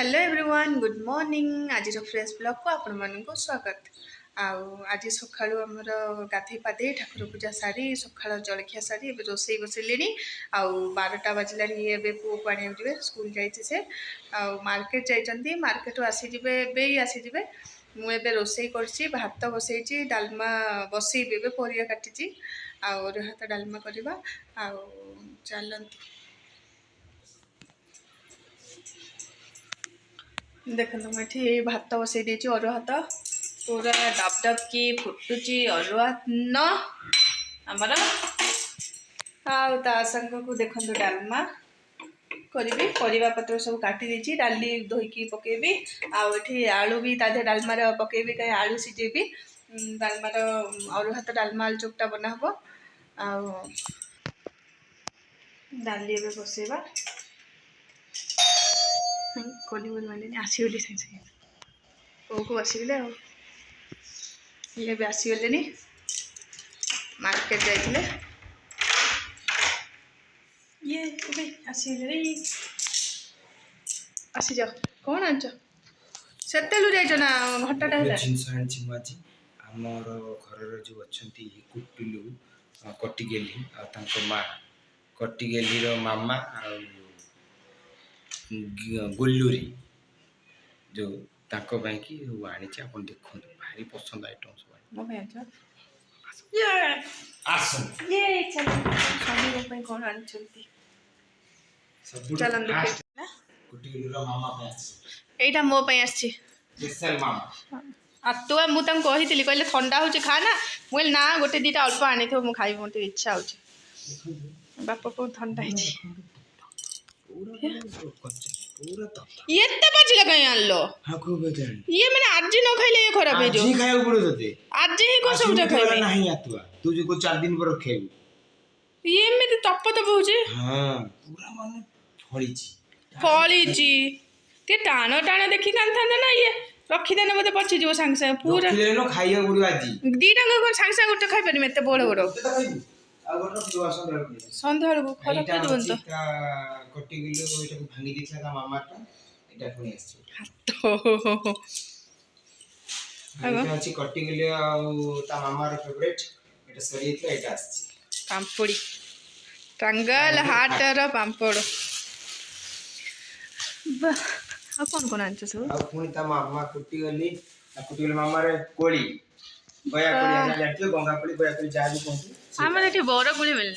Hello everyone good morning आज fresh blog को आपण मानक स्वागत आज सका आमर गाधे पाधे ठाकुर पूजा सारी सका जलखिया सारी रोसे बसैले बारटा बाजिला पु को आने जाए स्कूल जाइए मार्केट जाइए मार्केट आसीजे आसीजे मुझे रोसे कर भात बसई डालमा बसैबी परिया काटी हाथ डालमा करवा चलती देखो मुझे भात बसई देती अरुआ भात पूरा डब डब की फुटुची अरुआ न आमर संग को देखो डालमा करी परिवा पत्र सब काटी देती डाली धोईकी पकेबी आठी आलू भी तादे डालमार पकेबी कहीं आलू सीझेबी डालमार अरुआ भात डालमा आलू चोखटा बना हम डाली बसैबा कली बोल माने आसगली सागे सागे पो को आसगले ये भी आसगले मार्केट जाइए ये आसगले आसी जाओ कौन आंच से जाइज ना घंटाटा जिनस आमर घर जो अच्छा कुटुलू कटिगेली माँ कटिगेली मामा गोलूरी जो ताको भाई की आनी आप देखो भारी पसंद आइटम सब कौन आनी एटा मो आतुआ मुझे कही कहले ठंडा हो खाना मुझे ना गोटे दीटा अल्प आनी थो खाई मत इच्छा हो बाप को ठंडा ये बाजिला कहीं आनलो ये मैंने आज न खाइले ये खराब है जो जी खाया पड़ो तते आज ही को समझ खाइले नहीं आतुआ तू जो को 4 दिन पर खेबू ये में तप तप होजे हां पूरा माने फळीची ते टाण टाण देखि कांथा ना ये रखी देने मते पछि जो संग संग पूरा ले नो खाइया बुड़ी आजी दीटा को संग संग उठ खाइ परमे एते बड़ बड़ संध्या को खराब कर दोन तो कटी किलो एटा को भांगी दिछा का मामा ता एटा पुनी आछि तो एटा अछि कटी किलो ता मामा रो फेवरेट एटा सरी इतला एटा आछि पांपड़ी टांगल हाट रो पांपड़ आ कौन आंछ सब आ पुनी ता मामा कुटी गली मामा रे कोली गया कोली आना जाती गंगा कोली गया कोली जा भी कोंती हमारे एठी बड़ कोली मिलने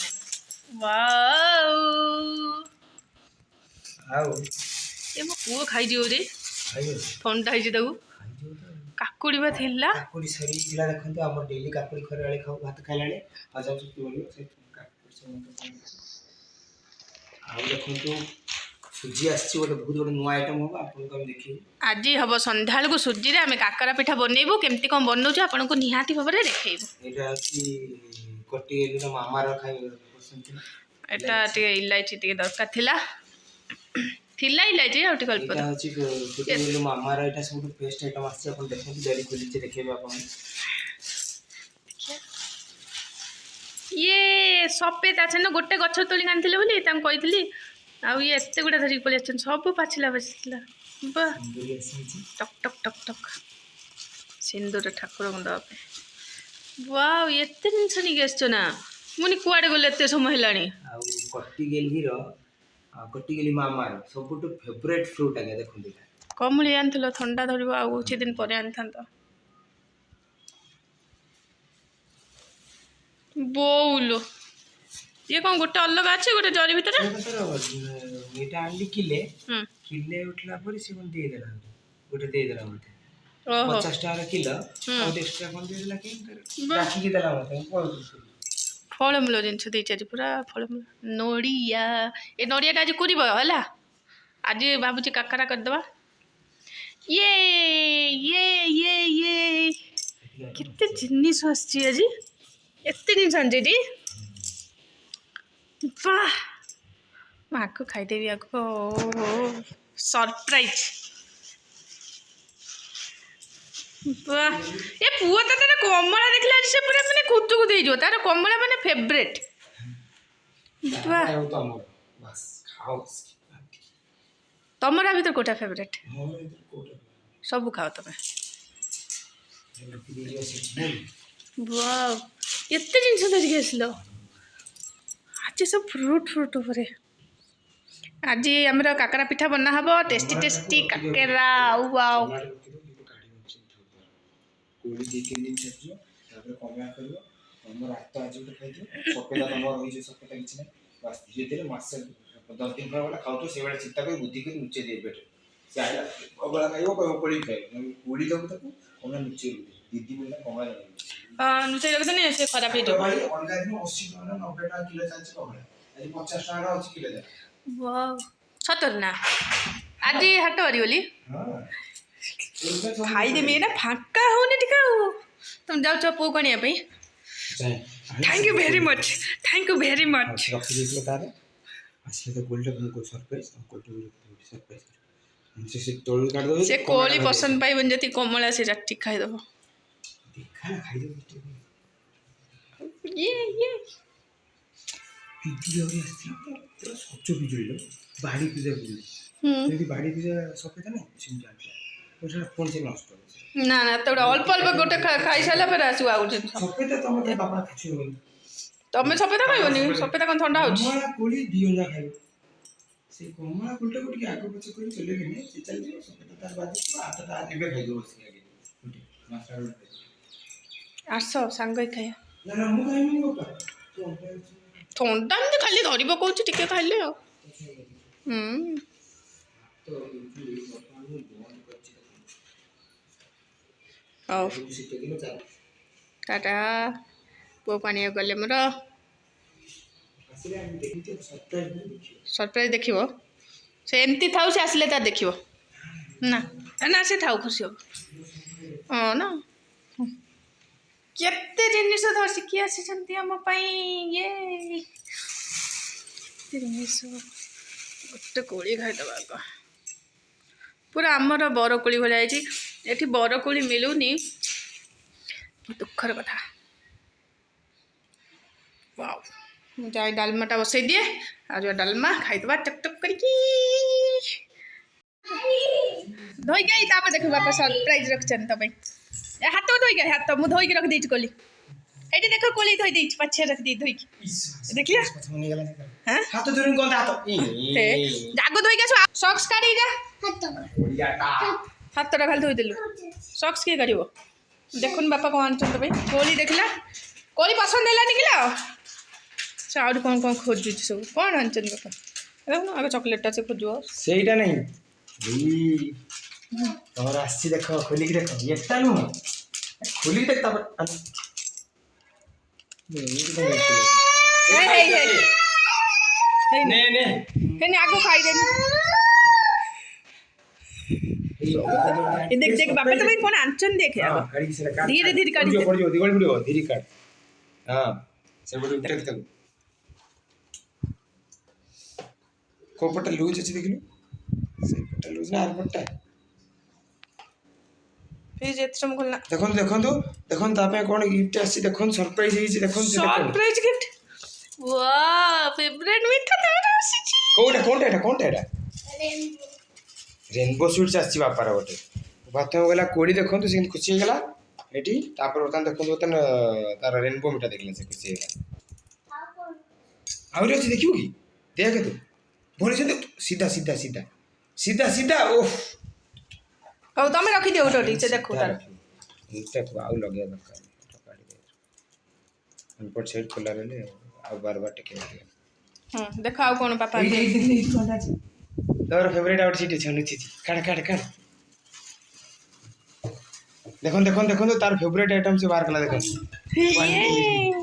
वाओ आओ ए मो पुओ खाइ दियो रे खाइयो ठंडा हिजे ताऊ काकुड़ी बा थिला काकुड़ी सरी जिला देखंतु हमर डेली काकुड़ी खरे वाले खाऊ भात खाइलाले हजाम सुती बोलियो से काकुड़ी से आ देखंतु सुजी आछि गोटे बहुत बड़ नुवा आइटम हो आपन को देखि आज हम संध्याल को सुजी रे हमें काकरा पिठा बनैबो केमती कोन बनौ छ आपन को निहाती भाबरे देखैबो एटा अछि कटी एलिनो मामा र खाइ पसंद एटा टे इलायची टे दरकार थिला थिला इलायची आउटी कल्प एटा अछि कटी एलिनो मामा र एटा सब बेस्ट आइटम आछि आपन देखंतु डेली खोली छ देखैबे आपन ये सफेद आछन गोटे गछ तोली कानथिले बोली ताम कहितली आ ये एते गुडा धरी पले छन सब पाछिला बसिला बा टक टक टक टक सिंदूर ठाकुर गंदा पे वाओ एते जिंस नि गेसछ ना मुनि कुआडे गले एते समय हेलानी आ कटी गेली मामा र सबटु फेवरेट फ्रूट आगे देखंतु कमली आनथलो ठंडा धरिबो आ कुछ दिन परे आनथांत बोउलो ये कौन गोटे अलग अच्छे गोटे जरी भीतर एटा आंडी किले उठला पर से कोन दे देला गोटे दे देला मते 50 टाका किलो और एक्स्ट्रा कोन दे देला के राखी के देला मते फलमूल जिनस दे चारि पूरा फलमूल नोड़िया ए नोड़िया आज कुरीब हला आज भाबुची काकरा कर दबा ये कितने जिनिस आछि आज एते दिन संजेटी वाह माँ को खाईदेवी आगो सरप्राइज वाह ये पुआ तो तेरा कमला देखला से पूरा माने खुद को दे जो तार कमला माने फेवरेट वाह तो बस खाओ ତମର ଆ ଭିତରେ କୋଉଟା ଫେଭରେଟ୍? ମୋର ଏଇଟା କୋଉଟା ସବୁ ଖାଅ ତମେ? ୱାଓ ଏତେ ଜିନିଷ ଧରିକି ଆସିଲ ଆଜି ସବୁ ଫ୍ରୁଟ୍ ଉପରେ। ଆଜି ଆମର କାକରା ପିଠା ବନା ହବ ଟେଷ୍ଟି କାକେରା। ୱାଓ କୋଳି 2-3 ଦିନ ଛାଡ଼ିଯିବ ତାପରେ କମା କରିବ ତମର ହାତ ଆଜି ଗୋଟେ ଖାଇଯିବ ସଫେଦା ତମର ରହିଛି ସଫେଦା କିଛି ନାହିଁ ବାସ୍ ଧୀରେ ଧୀରେ ମାସେ 10 ଦିନ ପରେ ଖାଉଥିବ ସେଇଭଳିଆ ଚିନ୍ତା କରି ବୁଦ୍ଧି କରି ଲୁଚେଇ ଦେଇ ପେଟରେ ସେ ଆଇଲା ଅବଳା ଖାଇବ କୋଳି ଖାଇବ କୋଳି ଦବୁ ତାକୁ କମା ଲୁଚେଇ ଦିଦି ମିଳିଲା କମା ଲୁଚେଇ ରଖିଦେନେ ସେ ଖରାପ ହେଇଯିବ। ଅଲଗା ଦିନ 80 ଟଙ୍କା ନା 90 ଟଙ୍କା କିଲୋ ଚାଲିଛି କମଳା ଆଜି 50 ଟଙ୍କା ଅଛି କିଲୋ ଯା। ୱାଓ ସତରେ ନା ଆଜି ହାଟ ବାରି ବୋଲି ଖାଇଦେମି ଏଇନା ଫାଙ୍କା ହଉନି ଟିକେ ଆଉ। ତମେ ଯାଉଛ ପୁଅକୁ ଆଣିବା ପାଇଁ? Thank you very much thank you very much. ରଖିଦେଇଥିଲ ତାର ଆସିଲେ ତ କୋଳିଟା ମୁଁ ସରପ୍ରାଇଜ ସେ ତଳୁ କାଢିଦେବ ସେ କୋଳି ପସନ୍ଦ ପାଇବନି ଯଦି କମଳା ସେ ରାତି ଖାଇଦବ। ସଜ ପିଜୁଳି ବାଡ଼ି ପୂଜା ଯେମିତି ବାଡ଼ି ପୂଜା ସଫେଦା ନାହିଁ ସେମିତି ଆଣିଥିଲା ପୁଣି ସେ ନଷ୍ଟ ନା ନା ତ ଅଳ୍ପ ଅଳ୍ପ ଗୋଟେ ଖାଇସାରିଲା ପରେ ଆସିବ ଆଉ ଗୋଟେ ସଫେଦା ତମେ ବାପା କିଛି ତମେ ସଫେଦା ଖାଇବନି? ସଫେଦା କ'ଣ ଥଣ୍ଡା ହଉଛି? କମଳା କୋଳି 2 ଅଣ୍ଡା ଖାଇବ ସେ କମଳା କୋଳିଟାକୁ ଟିକେ ଆଗ ପଛ କରି ଚଲେଇଦେଲେ ସେ ଚାଲିଯିବ ସଫେଦା ତାର ବାଜିଯିବ ହାତଟା ଏବେ ଖାଇଦେବ ବସିକି ଆଗେ ଆସ ସାଙ୍ଗ ହେଇ ଖାଇବା। ନା ନା ମୁଁ ଖାଇବିନି ବାପା ଥଣ୍ଡା ଏମିତି ଖାଲି ଧରି ପକଉଛି ଟିକେ ଖାଇଲେ ଆଉ। ହଉ ଟାଟା ପୁଅକୁ ଆଣିବାକୁ ଗଲେ ମୋର ସରପ୍ରାଇଜ ଦେଖିବ ସେ ଏମିତି ଥାଉ ସେ ଆସିଲେ ତା ଦେଖିବ ନା ନା ସେ ଥାଉ ଖୁସି ହବ। ହଁ ନା କେତେ ଜିନିଷ ଧରିକି ଆସିଛନ୍ତି ଆମ ପାଇଁ ଇଏ ଜିନିଷ ଗୋଟେ କୋଳି ଖାଇଦେବା ଆଗ ପୁରା ଆମର ବରକୋଳି ଭଳିଆ ହେଇଛି। ଏଠି ବରକୋଳି ମିଳୁନି ଦୁଃଖର କଥା। ୱାଓ ମୁଁ ଯାଇ ଡାଲମାଟା ବସେଇ ଦିଏ ଆଉ ଯେଉଁ ଡାଲମା ଖାଇଦେବା ଟକ୍ ଟକ୍ କରିକି ଧୋଇକି ଆଇ ତାପରେ ଦେଖିବ ବାପା ସରପ୍ରାଇଜ ରଖିଛନ୍ତି ତୋ ପାଇଁ। ଏ ହାତ ଧୋଇକି ହାତ ମୁଁ ଧୋଇକି ରଖିଦେଇଛି କୋଳି ଏଇଠି ଦେଖ କୋଳି ଧୋଇ ଦେଇଛି ପାଛିଆ ରଖିଦେଇ ଧୋଇକି ଦେଖିଲା ହାତ ଧରୁନି କଣ ହାତ ଆଗ ଧୋଇକି ଆସ ସକ୍ସ କାଢି ଯା ହାତଟା ଖାଲି ଧୋଇଦେଲୁ ସକ୍ସ କିଏ କାଢିବ? ଦେଖୁନ ବାପା କ'ଣ ଆଣିଛନ୍ତି ପାଇଁ କୋଳି ଦେଖିଲା କୋଳି ପସନ୍ଦ ହେଲାନି କିଲୋ ସେ ଆହୁରି କ'ଣ କ'ଣ ଖୋଜୁଛି ସବୁ କ'ଣ ଆଣିଛନ୍ତି ବାପା ଦେଖୁନ ଆଗ ଚକୋଲେଟଟା ସେ ଖୋଜିବ ସେଇଟା ନାହିଁ ତମର ଆସିଛି ଦେଖ ଖୋଲିକି ଦେଖ ଏଟା ନୁହଁ ଖୋଲିକି ଦେଖ ତାପରେ ଆଗ ଖାଇଦେନି देख देख बापा तो भाई कौन आंचन देखे धीरे धीरे काट पड़ियो दिगल पड़ियो धीरे काट हां से बडे उठे तक कोपटा लूज अछि देखिलु से पटा लूज ना आरपटा फिर जेत्रम खोलना देखन तापे कोन गिफ्ट आसी देखन सरप्राइज हिची देखन सरप्राइज गिफ्ट वाह फेवरेट मिठा तोरा आसी कोनटा एटा रेनबो स्वीट्स आछि बापार गोटे प्रथम गला कोड़ी देखंतु से खुशी हो गला एठी तापर बर्तन देखंतु बर्तन तार रेनबो मिठा देखले से खुशी हो गला आउरी अछि देखियो की देख तू बोले से सीधा सीधा सीधा सीधा सीधा ओह औ तमे रखी दियो ओटी से देखो तार इटा को आउ लगे दरकार काटी दे अनपट साइड खोला रहले आ बार बार टेके हां देखा आउ कोन पापा तोर फेवरेट आउट सीट छनु छी काट देखो तार फेवरेट आइटम से बाहर कला देखो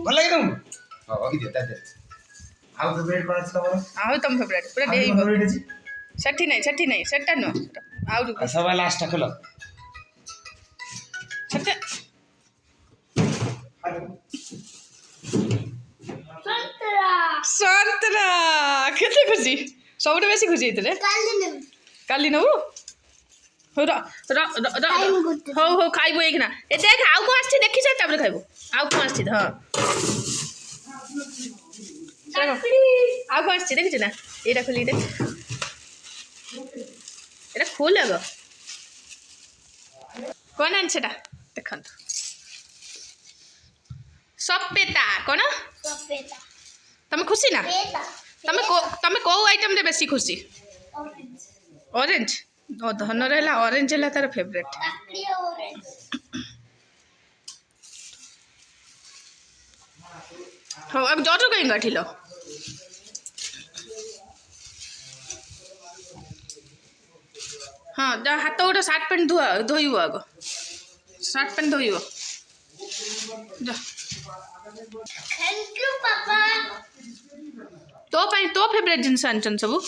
भल लगे तुम हां अगी देता दे आउ फेवरेट कोन छ तमरो आउ तुम फेवरेट पूरा डेई फेवरेट छी सठी नहीं सेटा न आउ सब लास्ट खोलो सटे संतरा केते खुशी सबसे बेसी खुशी हेतले काली नबु हो खाइबो एक ना ए देख आउ को आछि देखि से तापर खाइबो आउ को आछि हां आउ को आछि देखि ना एटा खोली दे फुल आग कौन आन सेटा देखु सपेता कौन तुम खुशी ना तुम कौ आइटम रे बेसी खुशी ऑरेंज धन रहा ऑरेंज है तार फेवरेट हाँ अब जट कहीं गाठिल हाँ जा हाथ गोटे सार्ट पैंट धोइब आग सार्ट पैंट धोइब जा तो फेवरेट जिनस आनछन सब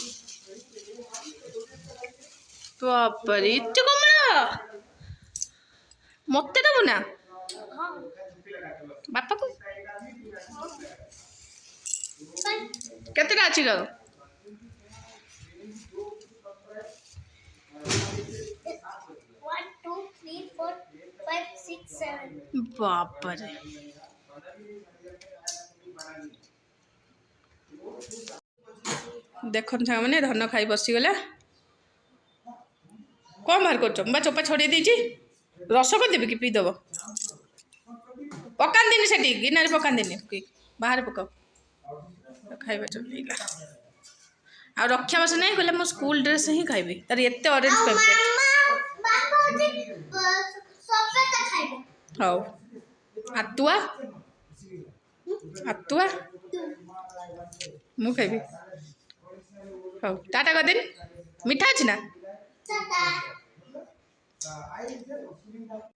बापर एत कमला मत दबु ना बापा को केतेटा अछि ग बापर देखन छा मैंने धन खाई बसीगला कौन बाहर कर चोपा छड़े देती रस कर देवी कि पीदब पकानी से गिनारे पकानी बाहर पकाओ खाइबा चलेगा आ रक्षा बस नहीं कहले मो स्कूल ड्रेस ही खाइबी तार एते ऑरेंज फेवरेट हाउ आतुआ आतुआ मु खाइबी हाउ टाटा कर दिन मीठा अछि ना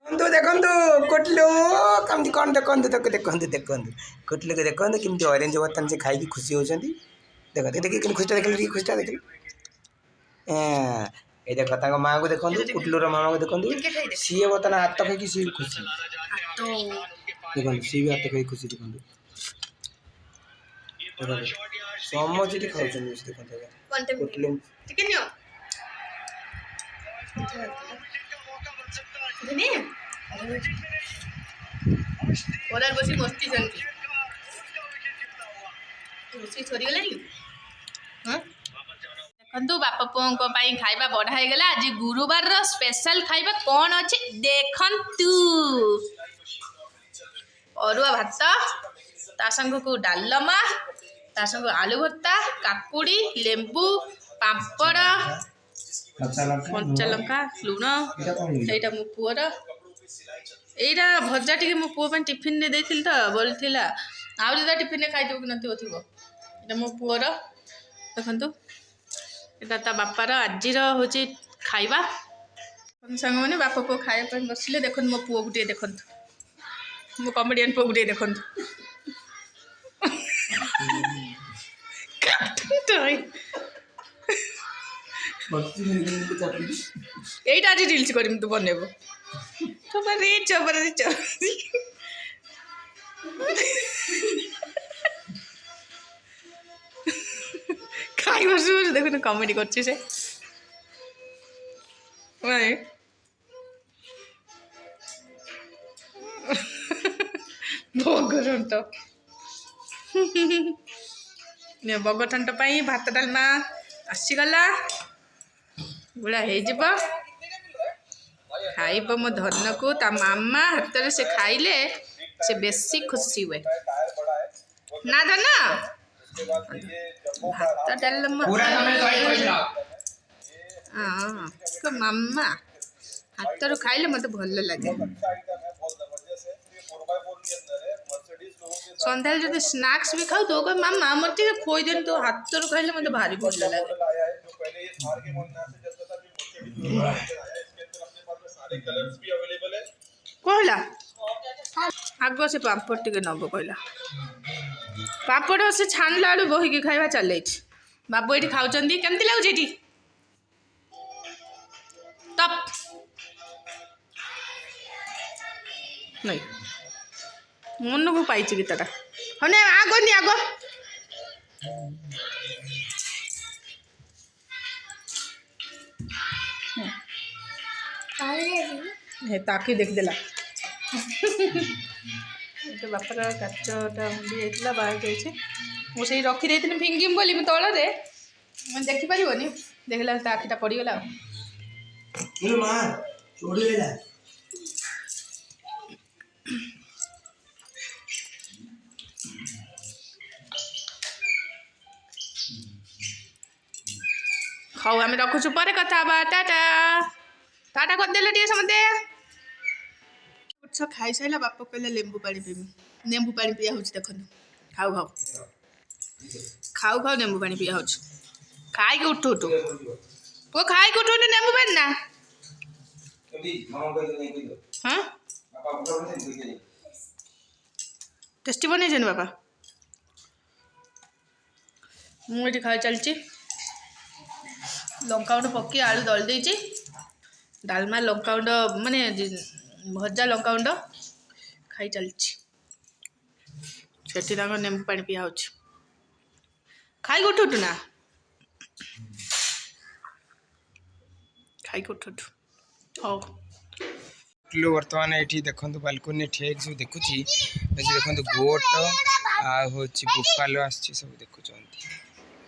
देखंतु देखंतु कोटलू कमती कौन देखंतु तक देखंतु देखंतु कोटलू के देखंतु किमती ऑरेंज बर्तन से खाई खुशी होचंदी देखो देखि कि खुशटा देखले खुशटा देखले ए देखो तांग मां को देखंतु कोटलू रो मामा को देखंतु सीए बर्तन हाथ खाई कि सी खुशी तो देखंतु सी भी हाथ खाई खुशी देखंतु समझ के खाउचंदी देखंतु कोटलू चिकन यो ओरार बसी मस्ती चलती रोषे सरी गला हाँ देखु बापा पुओं खाइबा बढ़ा गला आज गुरुवार स्पेशल खाइबा कौन अच्छे देखंतु अरुआ भात ता संग को डालमा ता संग आलू भर्ता काकुड़ी लेंबू पापड़ कंचा लंका लुण यहाँ मो पुअर यहाँ भजा टी मो पुओ टिफिन दे तो बोलता आउ जो टिफिन खाईदेव कि नथिबो थिबो यहाँ मो पुअर देखंतु यहाँ ता बापार आज हूँ खाइबा सांग मैंने बापा पुओ खाया बसिले देखो मो पुओ गोटे देखंतु मो कमेडियन पुओ गोटे देखंतु এইটা আজ রিলস করিম তু বনেব চোপারে চোপারে চোপারে খাই বসে বসে দেখুন কমেডি করছে সে মানে বগরন্ত बगठंट भात डालमा आसीगला गुड़ा हो खाइब मो धन को ता मामा हाथ से खाइले से बेसी खुशी हुए ना धन भात डालमा हाँ तो मामा हाथ खाइले मत भल लगे सन्ध्या जो स्नैक्स भी खाऊ तो मामा मत खोई देन तो हाथ खाइले मत भारी भल लगे कहला आग से पापड़ टे नब कहला पापड़ से छाणला बेलू बोहिकी खाइबा चल बाबू ये खाऊँ केमती लगुच ये तप नहीं मन को पाई गीतटा हाँ नहीं आग नहीं आग ताकि देखदेला तो बापार काचटा मुंडी जाइए बाहर जाइए मुझे रखी फिंगिम बोली तल देखिपार देखला आखिटा पड़गला इलो मां छोड़ी लेला खाऊ आम रखुचु पर कथा टाटा टाटा कर देले टिके समते अच्छा खाई साइला बापा कहले लेंबू पानी पीमी लेंबू पानी पिया होछ देखन खाऊ खाऊ खाऊ खाऊ लेंबू पानी पिया होछ खाई के उठू उठू वो खाई के उठू उठू लेंबू पानी ना हां टेस्टी बने जन बाबा मुझे खाई चलची लंकागुंड पक्की आलू दल देची डालमा लंकागुंड माने भजा लंकागुंड खाई चलची सेठी तांको नेंबू पानी पिया होछ खाई उठू उठू ना खाई उठू उठू हो किलो वर्तमान एठी देखंतु बालकनी ठेक सब देखुची बस देखंतु गोट आ होची बुफालो आछि सब देखुचंती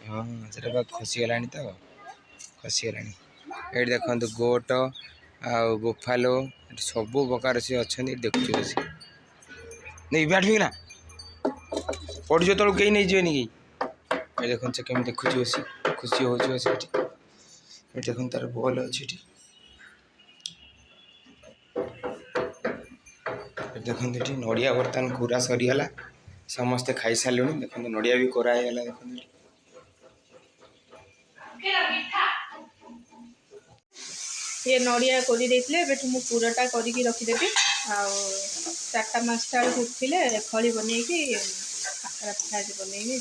हां सेटा बा खसी गलानी तो खसी गलानी एठी देखंतु गोट आ बुफालो सब प्रकार से अछनी देखुची बस नहीं बैठ भी ना पड़ जो तळ केई नहीं जेनी की ए देखन से केम देखुची बस खुशी होची बस एठी देखन तार बॉल अछि एठी देखते ये नड़िया बर्तमान पूरा सरीगला समस्ते खाई सारे देखते नड़िया भी कराला देखते ये नड़िया कर मु पूराटा करके रखीदेवी आटा मासटा उठिले खड़ी बनई काकरा पिठा बनई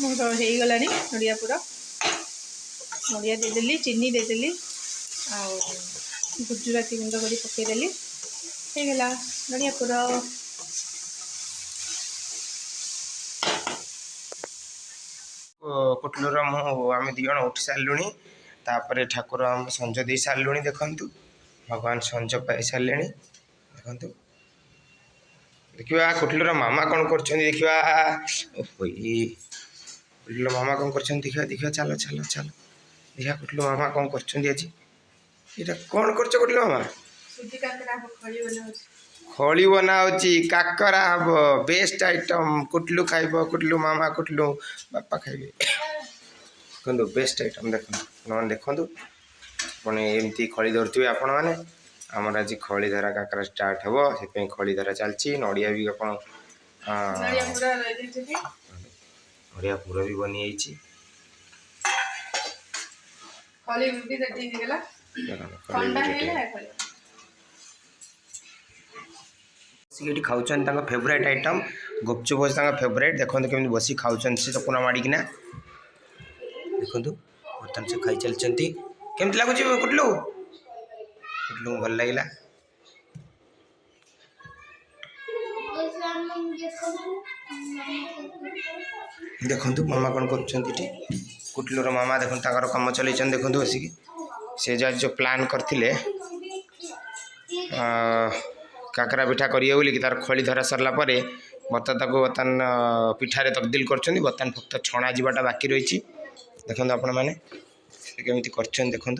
मोर हो गला नड़िया पूरा नड़िया देदेली चीनी देदेली आ गुजराती गुंड कर पकईदेली होगा नड़िया पूरा कुटलूर आम दी जन उठी सारूँ तापर ठाकुर आम संज दे सारूँ देखु भगवान संज पाई सारे देखु देखा कुटलूर मामा कौन कर देखा कुटलूर मामा कौन कर देखा देखा चलो चलो चलो देखा कुटलू मामा कौन कर आज ये कौन कर कुटलू मामा खड़ी बना काकरा हम बेस्ट आइटम कुटलू खाइब कुटलू मामा कुटलू बापा खाइबे देखो बेस्ट आइटम देखो देखु पुणी एमती खड़ी धरते आपण मैंने आमर आज खड़ी धरा काकरा स्टार्ट हे से खड़ी धरा चलती नड़िया भी आप नड़िया पूरा भी बनी खाऊँ फेवरेट आइटम गुपचुप अच्छे फेवरेट देखो केमी बस खाऊँ से चकुना माड़िकिना देखु बर्तमान से खाई चलती केमती लगुच कुटलू कुटलू भल लगे देखु मामा कौन कर कुटलूर मामा देखो कम चल देखो बसिक से जो प्लान करते काकरा पिठा करिए बोली कि तार खड़ी धरा सरला परे बर्तमान पिठारे तब्दील कर बर्तमान फक्त छणा जावाटा बाकी रही देखो आपण मैंने केमी कर देखु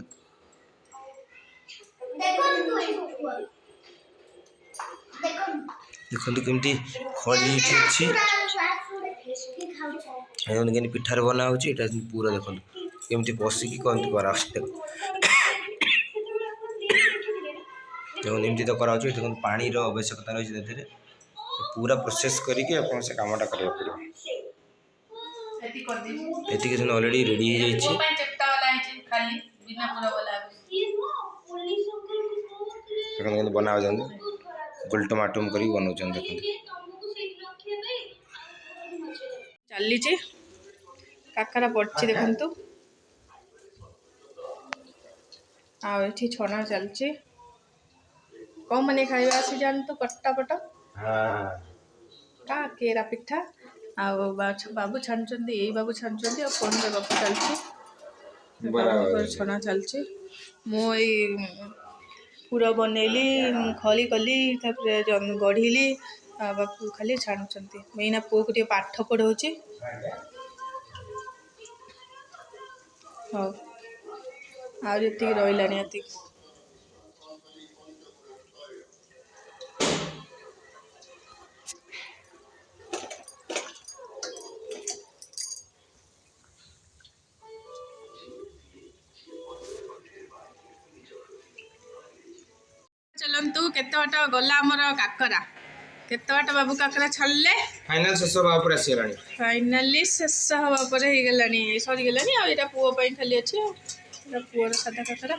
देखु केमती खड़ी अच्छी के पिठार बना होता पूरा देखो केमती पशिकी कमी करा देखो एमती तो करा देखो पानी आवश्यकता रही पूरा प्रोसेस करके से कामटा करा पड़ो ये ऑलरेडी रेडी हो बना गोल टमाटम कर बनाऊँ देखते चली काकरा पड़ी देखु आठी छना चलची कौन मैंने खाଇବା आसी जान तो पट्टापट का केरा पिठा बाबू छाणुंट यही बाबू छाणुंट फोन में बाबू चलती छना चलची मुई पूरा बनैली खली कली गढ़ी बापू खाली छाणुंट मैना पुओ को पाठ पढ़ाऊँ हाँ ଆଉ ଯେତିକି ରହିଲାଣି ଏତିକି। चलतु केते बाट गला आमर काकरा केते बाट बाबू काकरा छाड़ले फाइनल शेष हवा पर आसीगलानी फाइनाली शेष हवा पर ही गलानी सरी गलानी आ एटा पुओ पई खाली अछि एटा पुओर सादा काकरा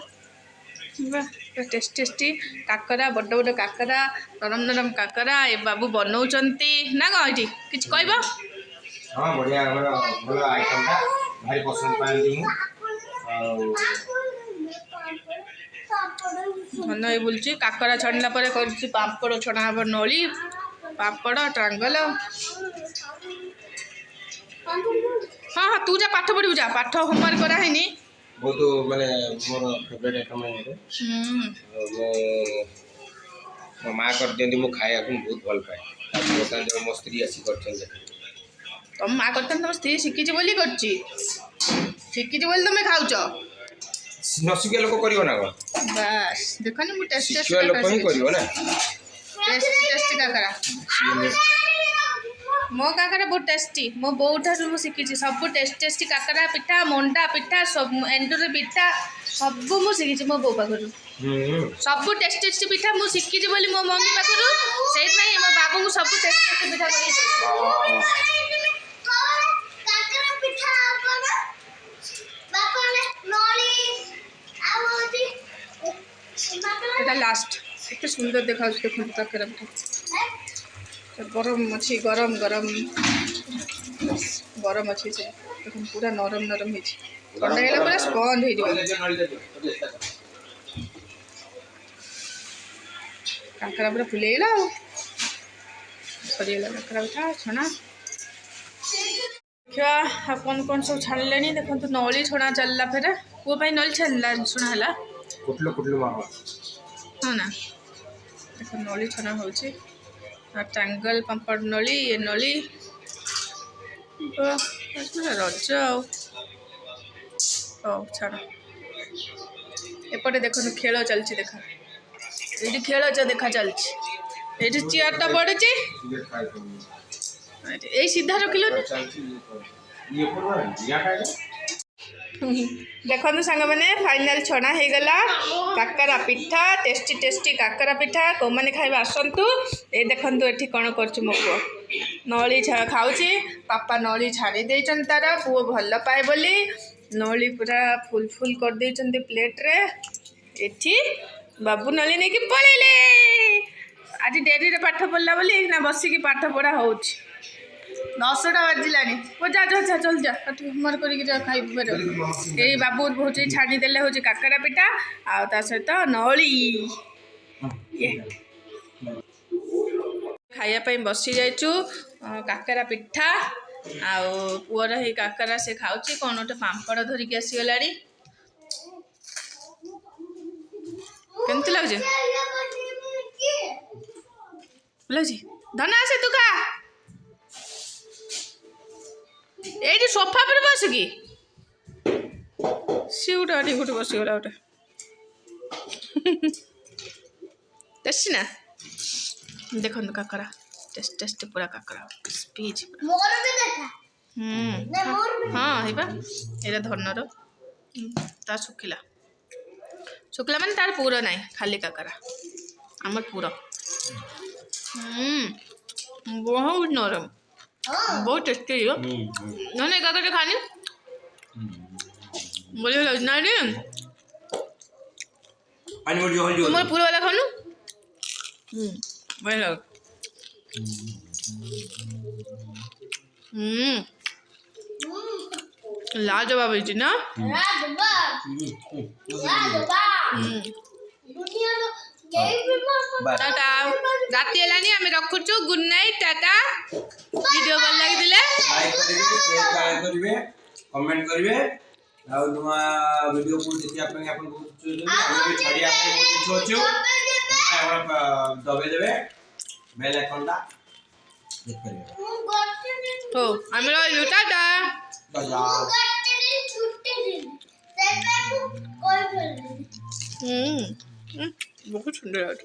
वाह टेस्टी टेस्टी काकरा बड़ बड़ काकरा नरम नरम काकरा ए बाबू बनौचंती ना गइटी किछ कहबो। हां बढ़िया हमर भलो आइटम था भारी पसंद पानी मु धन ये बोलची काकरा छाड़ला पर करची पापड़ छणा हब नळी पापड़ ट्रांगल। हाँ हाँ तू जा पाठ पढ़ू जा पाठ होमवर्क करा है नी बहुत माने मोर फेवरेट आइटम है मो माँ कर दियंती मु खाया को बहुत भल पाए मोता जो मो स्त्री आसी करछन तुम माँ करते तुम स्त्री शिखी बोली करची शिखी बोली तुम खाऊच नसिके लोक करियो ना को बस देखो नि मु टेस्ट टेस्ट शिखिया लोक ही करियो ना टेस्ट टेस्ट काकरा मो काकरा बहुत टेस्टी मो बहुत मु शिखी सब टेस्ट टेस्टी काकरा पिठा मंडा पिठा सब एंडुर पिठा सब मु शिखी मो बो पाखरु सब टेस्ट टेस्टी पिठा मु शिखी बोली मो मम्मी पाखरु सेइ पई मो बाबू को सब टेस्ट टेस्टी पिठा करी काकरा पिठा आपना बापा ने नली आवती एटा लास्ट कितने सुंदर देखा देखो काकरा पिठा गरम अच्छी गरम गरम गरम अच्छी से देखो पूरा नरम नरम है ठंडा गला पूरा स्पंज हो काकरा पूरा फुले गला सरीगला काकरा पिठा छणा क्या कौन कौन सब छाड़ले देखो तो नली छणा चलला फेर पुओ पाई नली छाड़ला छणा हला कुटलो कुटलो मावा हाँ ना देखो नली छणा होची ट्रांगल पापड़ नली ये नली रज छाड़ एपटे देख खेल चलती देखा ये खेल देखा चलती ये चेयर टा पड़े यही सीधा रखिल देखो सांग मैंने फाइनल छणा हो गला काकरा पिठा टेस्टी टेस्टी काकरा पिठा कौ मैंने खाइबा आसतु ये देखु ये कौन कर मो पुओ नली खाऊँ पापा नली छाड़ी देचन तार पुओ भल पाए बोली नली पूरा फुल फुल कर देचंती प्लेट रे एठी बाबू नली नहीं कि पड़े आज डेरी रे पाठ पढ़ला बोली ना बसिकी पाठ पढ़ा हो 10टा बाजिला जा जा जा चल जा होमवर्क कर खाई यही बाबू हूँ छाड़ी देले हूँ काकरा पिठा आ सहित नली खायापाई बसी जाइचु काकरा पिठा आउ पुअर ही काकरा से खाऊँ कौन गोटे पापड़ धरिकी आसीगला केमती लगे धन आसे तू खा ये सोफा पर बस कि सी गोटे गोटे बसगला गोटे टेस्टी ना देखो काकरा टेस्ट टेस्ट पूरा काकरा स्पीच हाँ है ये धनर ता सुखिला सुखिला माने तार पूरा ना खाली काकरा आमर पूरा बहुत नरम बहुत टेस्टी हो ना काकरा खानी बढ़िया लग ना तुम पूरा वाला खानु बढ़िया लग लाजवाब है ना टाटा राति हेलानी आम रखुचु गुड नाइट टाटा वीडियो भल लगी लाइक करेंगे कमेंट करेंगे आ नुआ वीडियो को देखि आपन आपन बहुत छुछु हम भी छाड़ी आपन बहुत छुछु हमरा दबे देबे बेल आइकनटा क्लिक करियो तो हमरा टाटा टाटा छुट्टी दिन ବହୁତ ସୁନ୍ଦର ଲାଗୁଛି।